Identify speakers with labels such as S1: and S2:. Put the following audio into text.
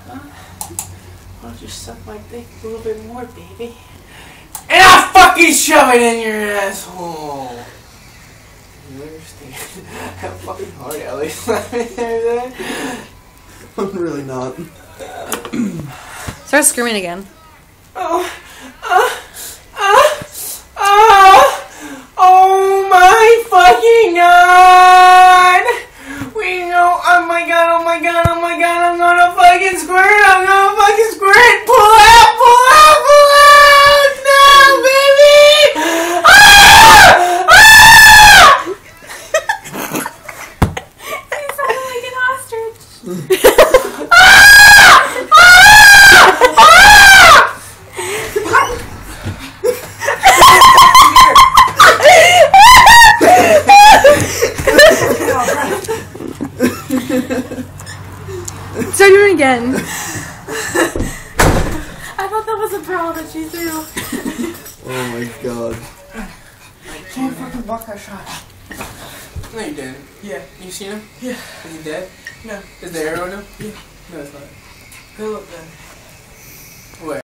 S1: Why don't you suck my dick a little bit more, baby? And I'll fucking shove it in your asshole! You understand how fucking hard Ellie's slapping there?
S2: I'm really not.
S3: Start screaming again.
S1: Oh my fucking god! We know, oh my god, I'm gonna fucking squirt, pull out, no, baby!
S3: You sound like an ostrich. Start doing it again.
S4: I thought that was a bra that she threw.
S2: Oh my god.
S1: I can't fucking block that shot. No, you didn't.
S4: Yeah.
S1: You seen him?
S4: Yeah.
S1: Is he dead?
S4: No.
S1: Is the arrow in him?
S4: Yeah.
S1: No, it's not.
S4: Go look then.